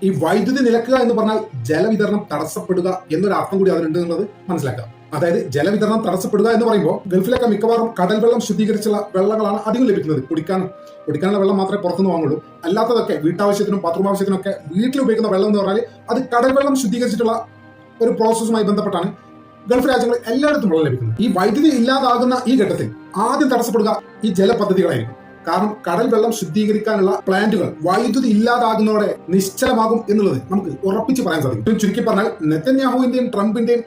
ഈ വൈദ്യുതി നിലക്കുക എന്ന് പറഞ്ഞാൽ ജലവിതരണം തടസ്സപ്പെടുക എന്നൊരു അർത്ഥം കൂടി അതിനുണ്ട് എന്നുള്ളത് മനസ്സിലാക്കുക. അതായത് ജലവിതരണം തടസ്സപ്പെടുക എന്ന് പറയുമ്പോൾ ഗൾഫിലൊക്കെ മിക്കവാറും കടൽ വെള്ളം ശുദ്ധീകരിച്ചുള്ള വെള്ളങ്ങളാണ് അധികം ലഭിക്കുന്നത്. കുടിക്കാനുള്ള വെള്ളം മാത്രമേ പുറത്തുനിന്ന് വാങ്ങുള്ളൂ. അല്ലാത്തതൊക്കെ വീട്ടാവശ്യത്തിനും ബാത്റൂം ആവശ്യത്തിനും ഒക്കെ വീട്ടിൽ ഉപയോഗിക്കുന്ന വെള്ളം എന്ന് പറഞ്ഞാൽ അത് കടൽ വെള്ളം ശുദ്ധീകരിച്ചിട്ടുള്ള ഒരു പ്രോസസ്സുമായി ബന്ധപ്പെട്ടാണ് ഗൾഫ് രാജ്യങ്ങളിൽ എല്ലായിടത്തും വെള്ളം ലഭിക്കുന്നത്. ഈ വൈദ്യുതി ഇല്ലാതാകുന്ന ഈ ഘട്ടത്തിൽ ആദ്യം തടസ്സപ്പെടുക ഈ ജലപദ്ധതികളായിരിക്കും. കാരണം കടൽ വെള്ളം ശുദ്ധീകരിക്കാനുള്ള പ്ലാന്റുകൾ വൈദ്യുതി ഇല്ലാതാകുന്നതോടെ നിശ്ചലമാകും എന്നുള്ളത് നമുക്ക് ഉറപ്പിച്ച് പറയാൻ സാധിക്കും. ചുരുക്കി പറഞ്ഞാൽ നെതന്യാഹുവിന്റെയും ട്രംപിന്റെയും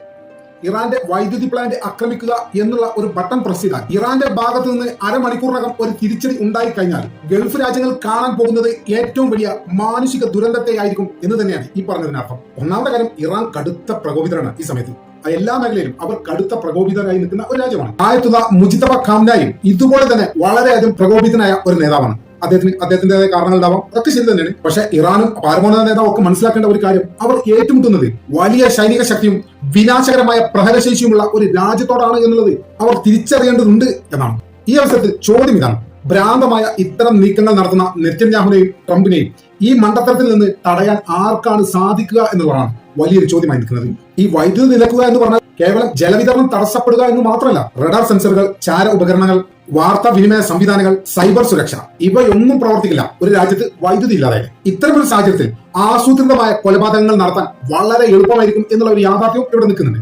ഇറാന്റെ വൈദ്യുതി പ്ലാന്റ് ആക്രമിക്കുക എന്നുള്ള ഒരു ബട്ടൺ പ്രസ് ചെയ്താൽ ഇറാന്റെ ഭാഗത്ത് നിന്ന് അരമണിക്കൂറിനകം ഒരു തിരിച്ചടി ഉണ്ടായി കഴിഞ്ഞാൽ ഗൾഫ് രാജ്യങ്ങൾ കാണാൻ പോകുന്നത് ഏറ്റവും വലിയ മാനുഷിക ദുരന്തത്തെ ആയിരിക്കും എന്ന് തന്നെയാണ് ഈ പറഞ്ഞതിനർത്ഥം. ഒന്നാമത്തെ കാര്യം, ഇറാൻ കടുത്ത പ്രകോപിതരാണ് ഈ സമയത്ത്. എല്ലാ മേഖലയിലും അവർ കടുത്ത പ്രകോപിതരായി നിൽക്കുന്ന ഒരു രാജ്യമാണ്. ആയത്തുള്ള മുജിതബ ഖാംനായും ഇതുപോലെ തന്നെ വളരെയധികം പ്രകോപിതനായ ഒരു നേതാവാണ്. അദ്ദേഹത്തിന്റേതായ കാരണങ്ങൾ ഉണ്ടാവാം, ഒക്കെ ശരി തന്നെയാണ്. പക്ഷെ ഇറാനും പരമോന്നത നേതാവും ഒക്കെ മനസ്സിലാക്കേണ്ട ഒരു കാര്യം, അവർ ഏറ്റുമുട്ടുന്നത് വലിയ സൈനിക ശക്തിയും വിനാശകരമായ പ്രഹരശേഷിയുമുള്ള ഒരു രാജ്യത്തോടാണ് എന്നുള്ളത് അവർ തിരിച്ചറിയേണ്ടതുണ്ട് എന്നാണ്. ഈ അവസരത്തിൽ ചോദ്യം ഇതാണ്: ഭ്രാന്തമായ ഇത്തരം നീക്കങ്ങൾ നടത്തുന്ന നെതന്യാഹുവിനെയും ട്രംപിനെയും ഈ മണ്ടത്തരത്തിൽ നിന്ന് തടയാൻ ആർക്കാണ് സാധിക്കുക എന്നുള്ളതാണ് വലിയൊരു ചോദ്യമായി നിൽക്കുന്നത്. ഈ വൈദ്യുതി നിലക്കുക എന്ന് പറഞ്ഞാൽ കേവലം ജലവിതരണം തടസ്സപ്പെടുക എന്ന് മാത്രമല്ല, റഡാർ സെൻസറുകൾ, ചാര ഉപകരണങ്ങൾ, വാർത്താ വിനിമയ സംവിധാനങ്ങൾ, സൈബർ സുരക്ഷ ഇവയൊന്നും പ്രവർത്തിക്കില്ല ഒരു രാജ്യത്ത് വൈദ്യുതി ഇല്ലാതായാലും. ഇത്തരമൊരു സാഹചര്യത്തിൽ ആസൂത്രിതമായ കൊലപാതകങ്ങൾ നടത്താൻ വളരെ എളുപ്പമായിരിക്കും എന്നുള്ള ഒരു യാഥാർത്ഥ്യം ഇവിടെ നിൽക്കുന്നുണ്ട്.